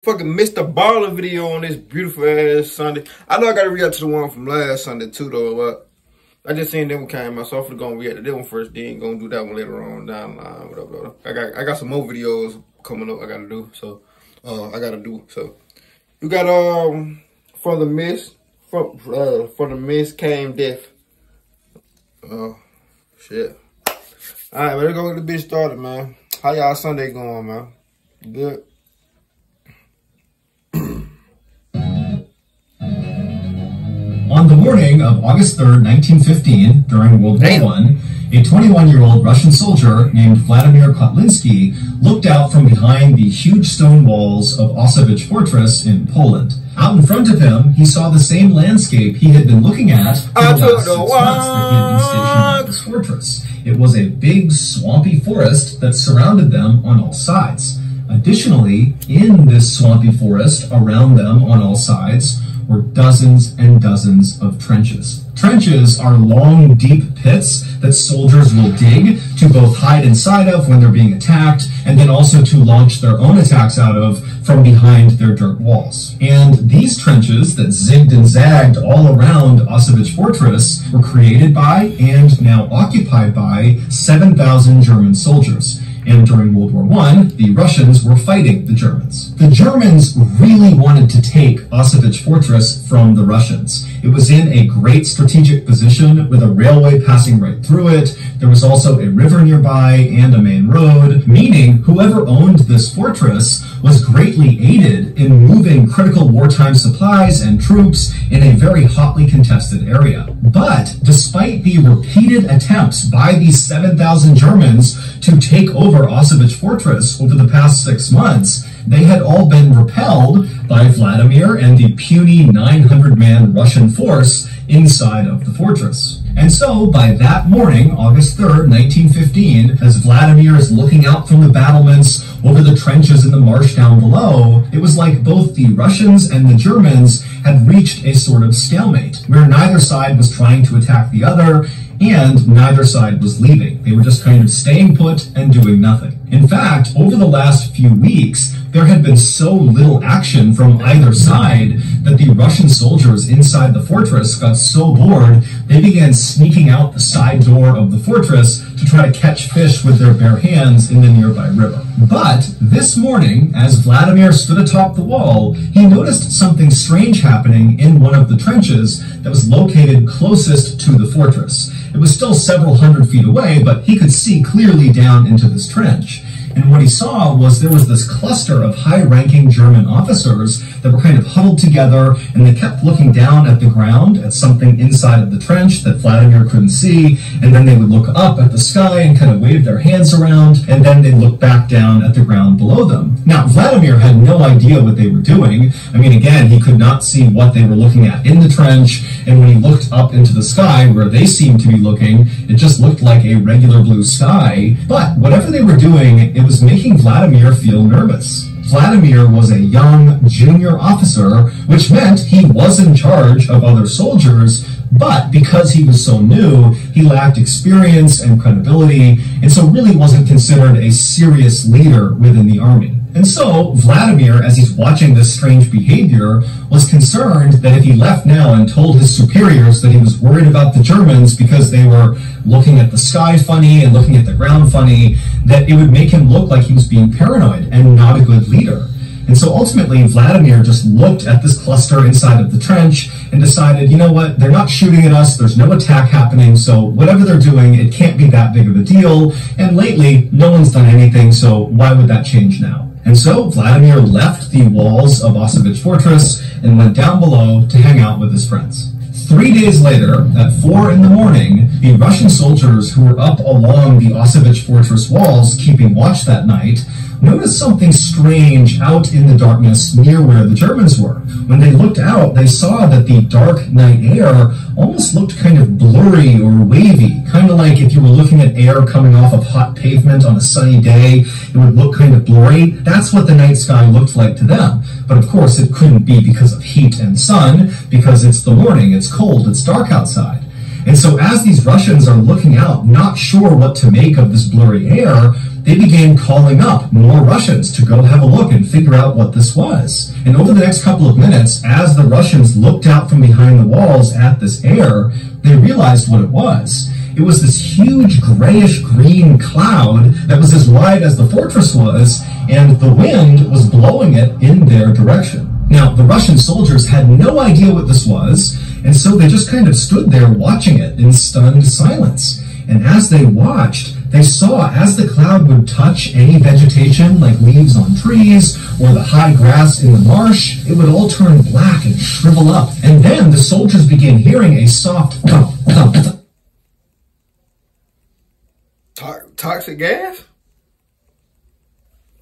Fucking missed the baller video on this beautiful ass Sunday. I know I gotta react to the one from last Sunday too though, but I just seen them came out, so I'm gonna react to that one first, then gonna do that one later on down the line, whatever. I got some more videos coming up I gotta do, so you got for the mist came death. Oh shit. Alright, let's go get the bitch started, man. How y'all Sunday going, man? Good? On the morning of August 3rd, 1915, during World War I, a 21-year-old Russian soldier named Vladimir Kotlinski looked out from behind the huge stone walls of Auschwitz Fortress in Poland. Out in front of him, he saw the same landscape he had been looking at for the last 6 months that he had been stationed at this fortress. It was a big, swampy forest that surrounded them on all sides. Additionally, in this swampy forest around them on all sides were dozens and dozens of trenches. Trenches are long, deep pits that soldiers will dig to both hide inside of when they're being attacked, and then also to launch their own attacks out of from behind their dirt walls. And these trenches that zigged and zagged all around Auschwitz Fortress were created by and now occupied by 7,000 German soldiers. And during World War I, the Russians were fighting the Germans. The Germans really wanted to take Auschwitz Fortress from the Russians. It was in a great strategic position with a railway passing right through it. There was also a river nearby and a main road, meaning whoever owned this fortress was greatly aided in moving critical wartime supplies and troops in a very hotly contested area. But despite the repeated attempts by these 7,000 Germans to take over Auschwitz Fortress over the past 6 months, they had all been repelled by Vladimir and the puny 900-man Russian force inside of the fortress. And so, by that morning, August 3rd, 1915, as Vladimir is looking out from the battlements over the trenches in the marsh down below, it was like both the Russians and the Germans had reached a sort of stalemate, where neither side was trying to attack the other, and neither side was leaving. They were just kind of staying put and doing nothing. In fact, over the last few weeks, there had been so little action from either side that the Russian soldiers inside the fortress got so bored, they began sneaking out the side door of the fortress to try to catch fish with their bare hands in the nearby river. But this morning, as Vladimir stood atop the wall, he noticed something strange happening in one of the trenches that was located closest to the fortress. It was still several hundred feet away, but he could see clearly down into this trench. And what he saw was there was this cluster of high-ranking German officers that were kind of huddled together, and they kept looking down at the ground at something inside of the trench that Vladimir couldn't see, and then they would look up at the sky and kind of wave their hands around, and then they'd look back down at the ground below them. Now, Vladimir had no idea what they were doing. I mean, again, he could not see what they were looking at in the trench, and when he looked up into the sky where they seemed to be looking, it just looked like a regular blue sky. But whatever they were doing, it was making Vladimir feel nervous. Vladimir was a young junior officer, which meant he was in charge of other soldiers, but because he was so new, he lacked experience and credibility, and so really wasn't considered a serious leader within the army. And so, Vladimir, as he's watching this strange behavior, was concerned that if he left now and told his superiors that he was worried about the Germans because they were looking at the sky funny and looking at the ground funny, that it would make him look like he was being paranoid and not a good leader. And so ultimately, Vladimir just looked at this cluster inside of the trench and decided, you know what, they're not shooting at us, there's no attack happening, so whatever they're doing, it can't be that big of a deal, and lately, no one's done anything, so why would that change now? And so Vladimir left the walls of Auschwitz Fortress and went down below to hang out with his friends. 3 days later, at 4 in the morning, the Russian soldiers who were up along the Auschwitz Fortress walls keeping watch that night noticed something strange out in the darkness near where the Germans were. When they looked out, they saw that the dark night air almost looked kind of blurry or wavy, kind of like if you were looking at air coming off of hot pavement on a sunny day, it would look kind of blurry. That's what the night sky looked like to them. But of course, it couldn't be because of heat and sun, because it's the morning, it's cold, it's dark outside. And so as these Russians are looking out, not sure what to make of this blurry air, they began calling up more Russians to go have a look and figure out what this was. And over the next couple of minutes, as the Russians looked out from behind the walls at this air, they realized what it was. It was this huge grayish-green cloud that was as wide as the fortress was, and the wind was blowing it in their direction. Now, the Russian soldiers had no idea what this was, and so they just kind of stood there watching it in stunned silence. And as they watched, they saw as the cloud would touch any vegetation like leaves on trees or the high grass in the marsh, it would all turn black and shrivel up. And then the soldiers began hearing a soft thump, thump, thump. Toxic gas?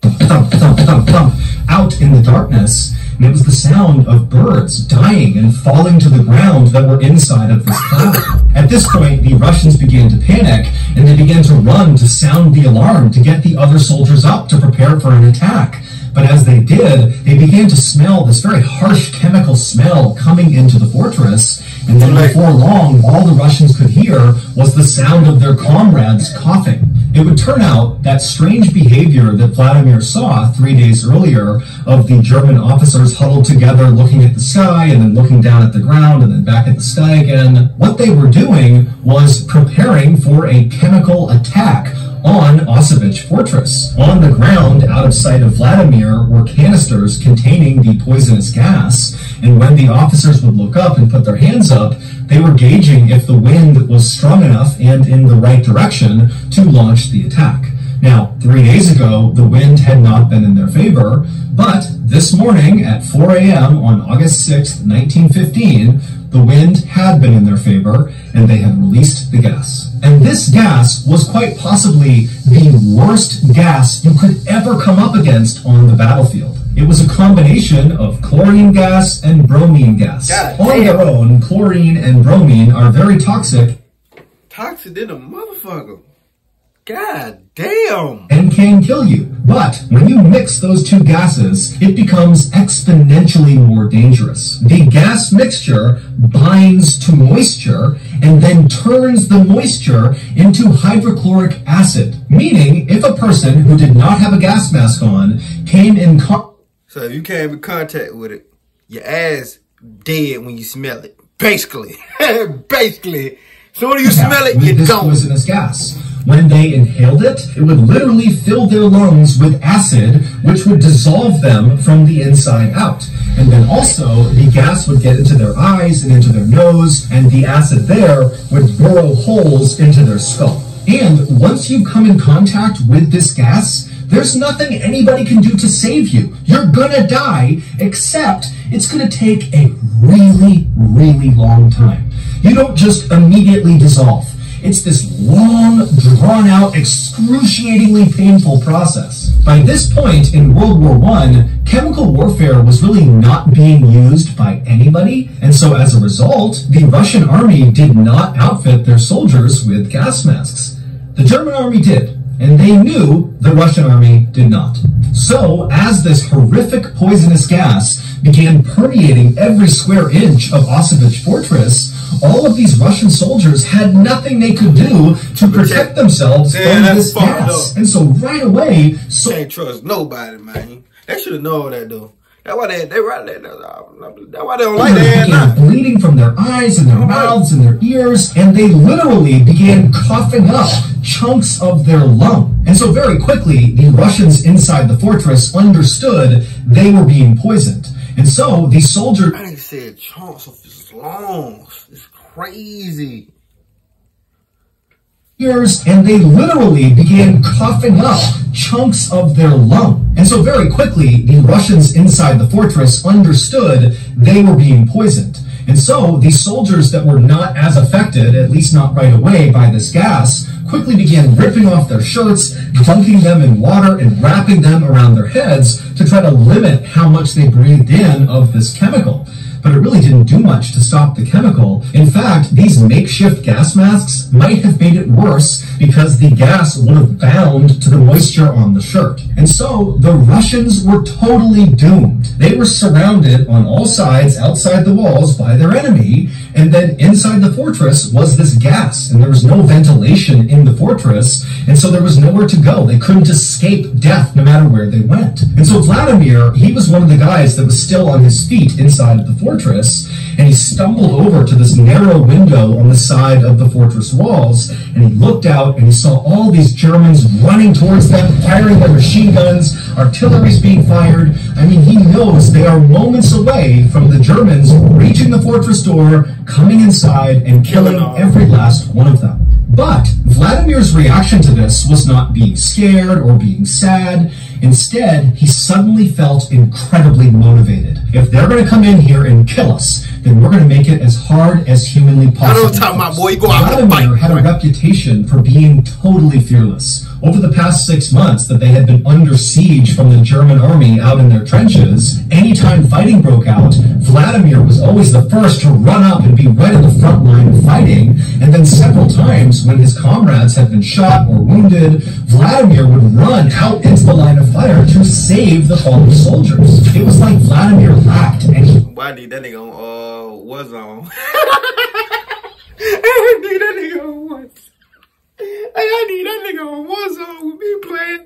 Thump, thump, thump, thump, out in the darkness, and it was the sound of birds dying and falling to the ground that were inside of this cloud. At this point, the Russians began to panic, and they began to run to sound the alarm to get the other soldiers up to prepare for an attack. But as they did, they began to smell this very harsh chemical smell coming into the fortress, and then before long, all the Russians could hear was the sound of their comrades coughing. It would turn out that strange behavior that Vladimir saw 3 days earlier of the German officers huddled together looking at the sky and then looking down at the ground and then back at the sky again, what they were doing was preparing for a chemical attack on Auschwitz Fortress. On the ground, out of sight of Vladimir, were canisters containing the poisonous gas, and when the officers would look up and put their hands up, they were gauging if the wind was strong enough and in the right direction to launch the attack. Now, 3 days ago, the wind had not been in their favor, but this morning at 4 a.m. on August 6th, 1915, the wind had been in their favor, and they had released the gas. And this gas was quite possibly the worst gas you could ever come up against on the battlefield. It was a combination of chlorine gas and bromine gas. On their own, chlorine and bromine are very toxic. Toxic than a motherfucker. God damn. And can kill you. But when you mix those two gases, it becomes exponentially more dangerous. The gas mixture binds to moisture and then turns the moisture into hydrochloric acid. Meaning, if a person who did not have a gas mask on came in So if you came in contact with it, your ass dead when you smell it. Basically. Basically. So when you smell it, you this don't. Poisonous gas. When they inhaled it, it would literally fill their lungs with acid, which would dissolve them from the inside out. And then also, the gas would get into their eyes and into their nose, and the acid there would burrow holes into their skull. And once you come in contact with this gas, there's nothing anybody can do to save you. You're gonna die, except it's gonna take a really, really long time. You don't just immediately dissolve. It's this long, drawn-out, excruciatingly painful process. By this point in World War I, chemical warfare was really not being used by anybody, and so as a result, the Russian army did not outfit their soldiers with gas masks. The German army did, and they knew the Russian army did not. So, as this horrific poisonous gas began permeating every square inch of Auschwitz Fortress, all of these Russian soldiers had nothing they could do to protect themselves from this gas. And so right away... Can't trust nobody, man. They should have known that, though. That's why they don't like that now. Bleeding from their eyes and their mouths and their ears, and they literally began coughing up chunks of their lung. And so very quickly, the Russians inside the fortress understood they were being poisoned. And so the soldiers... I ain't said chunks of his lungs. It's crazy. And they literally began coughing up chunks of their lung. And so very quickly, the Russians inside the fortress understood they were being poisoned. And so the soldiers that were not as affected, at least not right away, by this gas, quickly began ripping off their shirts, dunking them in water, and wrapping them around their heads to try to limit how much they breathed in of this chemical. But it really didn't do much to stop the chemical. In fact, these makeshift gas masks might have made it worse because the gas would have bound to the moisture on the shirt. And so the Russians were totally doomed. They were surrounded on all sides outside the walls by their enemy, And then inside the fortress was this gas, and there was no ventilation in the fortress, and so there was nowhere to go. They couldn't escape death no matter where they went. And so Vladimir, he was one of the guys that was still on his feet inside of the fortress, and he stumbled over to this narrow window on the side of the fortress walls, and he looked out and he saw all these Germans running towards them, firing their machine guns, artillery's being fired. I mean, he knows they are moments away from the Germans reaching the fortress door, coming inside, and killing every last one of them. But Vladimir's reaction to this was not being scared or being sad. Instead, he suddenly felt incredibly motivated. If they're going to come in here and kill us, then we're going to make it as hard as humanly possible. I know what I'm talking about, boy. You go out and Vladimir had a reputation for being totally fearless. Over the past 6 months that they had been under siege from the German army out in their trenches, anytime fighting broke out, Vladimir was always the first to run up and be right at the front line of fighting. And then several times when his comrades had been shot or wounded, Vladimir would run out into the line of fire to save the fallen soldiers. It was like Vladimir lacked any... Why need that nigga on Warzone? I need that nigga on Warzone. I need that nigga on Warzone with me playing.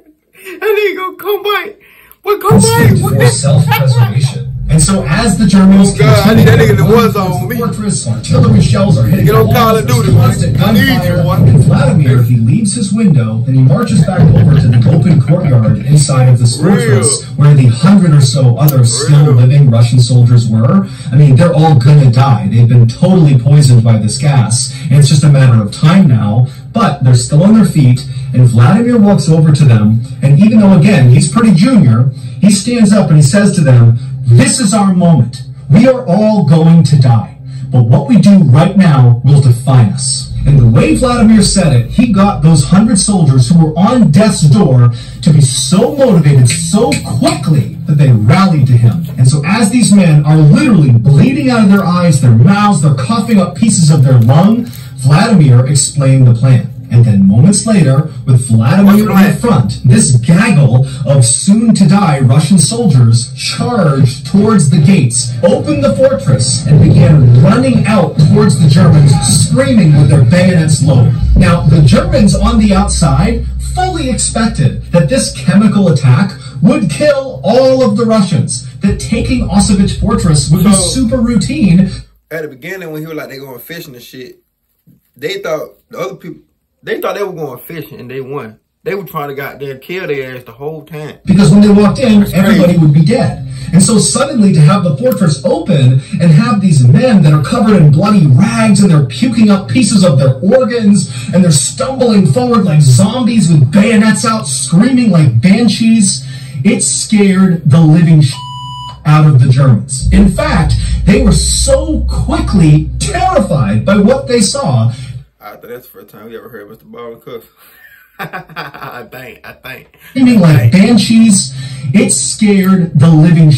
That nigga come back. What come back? For self-preservation. And so as the Germans I need that nigga in the Warzone with me. Fortress, artillery shells are hitting get on Call of Duty, constant gunfire. And Vladimir, he leaves his window and he marches back over to the open courtyard inside of this fortress where the 100 or so other still living Russian soldiers were. I mean, they're all gonna die. They've been totally poisoned by this gas, and it's just a matter of time now. But they're still on their feet, and Vladimir walks over to them, and even though, again, he's pretty junior, he stands up and he says to them, "This is our moment. We are all going to die. But what we do right now will define us." And the way Vladimir said it, he got those 100 soldiers who were on death's door to be so motivated so quickly that they rallied to him. And so as these men are literally bleeding out of their eyes, their mouths, they're coughing up pieces of their lung, Vladimir explained the plan. And then moments later, with Vladimir in front, this gaggle of soon-to-die Russian soldiers charged towards the gates, opened the fortress, and began running out towards the Germans, screaming with their bayonets lowered. Now, the Germans on the outside fully expected that this chemical attack would kill all of the Russians, that taking Auschwitz fortress would be super routine. At the beginning, when he was like, they going fishing and shit, they thought the other people, they thought they were going fishing and they won. They were trying to goddamn kill their ass the whole time. Because when they walked in, everybody would be dead. And so suddenly to have the fortress open and have these men that are covered in bloody rags and they're puking up pieces of their organs and they're stumbling forward like zombies with bayonets out, screaming like banshees, it scared the living out of the Germans. In fact, they were so quickly terrified by what they saw. I think that's the first time we ever heard Mr. Ballen cuss. I think. Screaming like banshees, it scared the living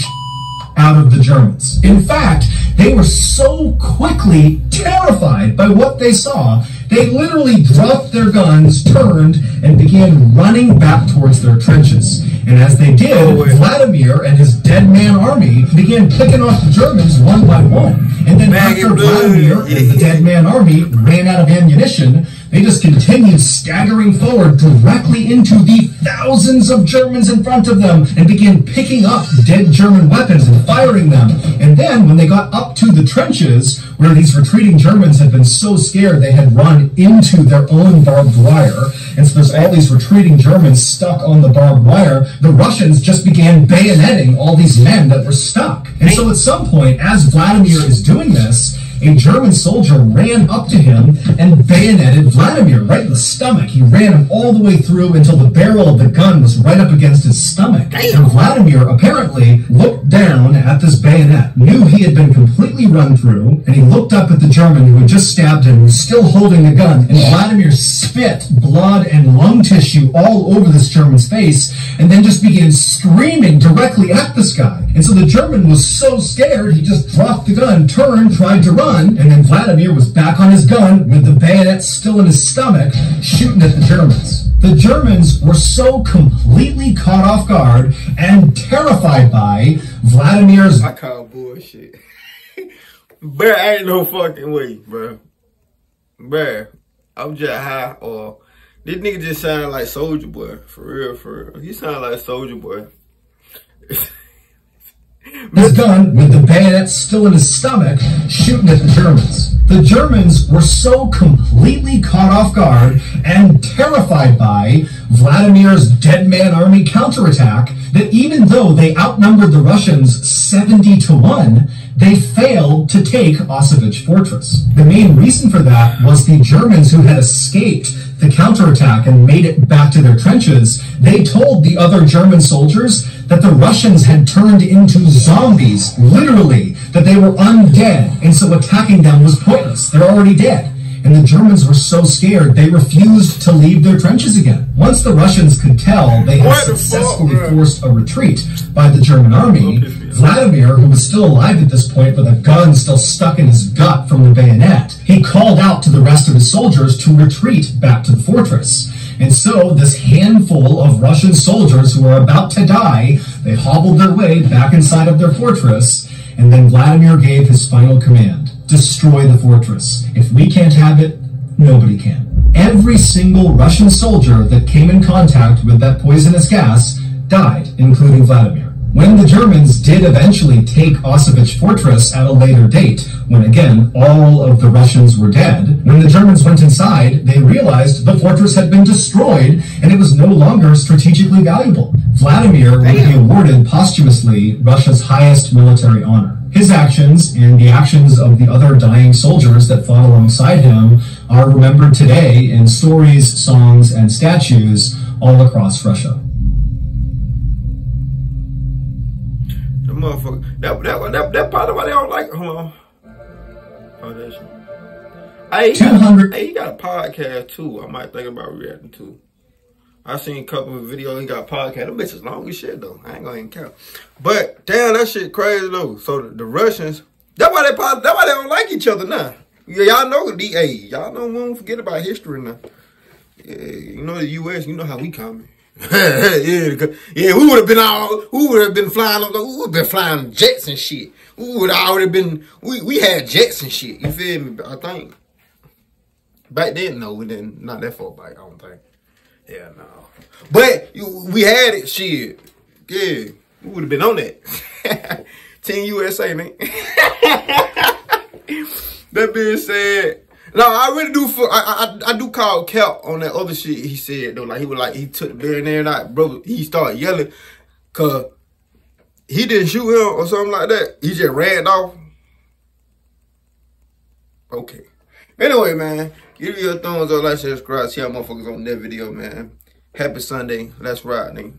out of the Germans. In fact, they were so quickly terrified by what they saw, they literally dropped their guns, turned, and began running back towards their trenches. And as they did, Vladimir and his dead man army began picking off the Germans one by one. And then after Vladimir and the dead man army ran out of ammunition, they just continued staggering forward directly into the thousands of Germans in front of them and began picking up dead German weapons and firing them. And then when they got up to the trenches, where these retreating Germans had been so scared they had run into their own barbed wire, and so there's all these retreating Germans stuck on the barbed wire, the Russians just began bayoneting all these men that were stuck. And so at some point, as Vladimir is doing this, a German soldier ran up to him and bayoneted Vladimir right in the stomach. He ran him all the way through until the barrel of the gun was right up against his stomach. And Vladimir apparently looked down at this bayonet, knew he had been completely run through, and he looked up at the German who had just stabbed him, who was still holding the gun, and Vladimir spit blood and lung tissue all over this German's face, and then just began screaming directly at this guy. And so the German was so scared, he just dropped the gun, turned, tried to run, and then Vladimir was back on his gun with the bayonet still in his stomach, shooting at the Germans. The Germans were so completely caught off guard and terrified by Vladimir's... I call bullshit. Bruh, ain't no fucking way, bruh. Bruh, I'm just high, or this nigga just sound like Soulja Boy. For real, for real. He sound like Soulja Boy. His gun, with the bayonet still in his stomach, shooting at the Germans. The Germans were so completely caught off guard and terrified by Vladimir's dead man army counterattack that even though they outnumbered the Russians 70-1, they failed to take Auschwitz fortress. The main reason for that was the Germans who had escaped the counterattack and made it back to their trenches. They told the other German soldiers that the Russians had turned into zombies, literally, that they were undead, and so attacking them was pointless. They're already dead. And the Germans were so scared, they refused to leave their trenches again. Once the Russians could tell they had successfully forced a retreat by the German army, Vladimir, who was still alive at this point with a gun still stuck in his gut from the bayonet, he called out to the rest of his soldiers to retreat back to the fortress. And so this handful of Russian soldiers who were about to die, they hobbled their way back inside of their fortress, and then Vladimir gave his final command: destroy the fortress. If we can't have it, nobody can. Every single Russian soldier that came in contact with that poisonous gas died, including Vladimir. When the Germans did eventually take Auschwitz fortress at a later date, when again all of the Russians were dead, when the Germans went inside, they realized the fortress had been destroyed and it was no longer strategically valuable. Vladimir would be awarded posthumously Russia's highest military honor. His actions and the actions of the other dying soldiers that fought alongside him are remembered today in stories, songs, and statues all across Russia. The motherfucker. That part of why they don't like it. Hold on. Foundation. Hey, he got a podcast too. I might think about reacting to. I seen a couple of videos. He got a podcast. Them bitches long as shit though. I ain't gonna even count. But damn, that shit crazy though. So the Russians, that's why they don't like each other now. Y'all know the DA. Y'all don't forget about history now. Yeah, you know the U.S. You know how we coming. yeah, we would have been flying jets and shit. We would have already been, we had jets and shit. You feel me? I think back then, no, we didn't. Not that far back. I don't think. Yeah, no. But we had it. Shit. Yeah, we would have been on that. Team USA, man. That being said. No, I really do. I do call Cap on that other shit he said though. He took the billionaire out, bro. He started yelling, cause he didn't shoot him or something like that. He just ran off. Okay. Anyway, man, give me your thumbs up, like, share, subscribe. See how motherfuckers on that video, man. Happy Sunday. Let's ride, nigga.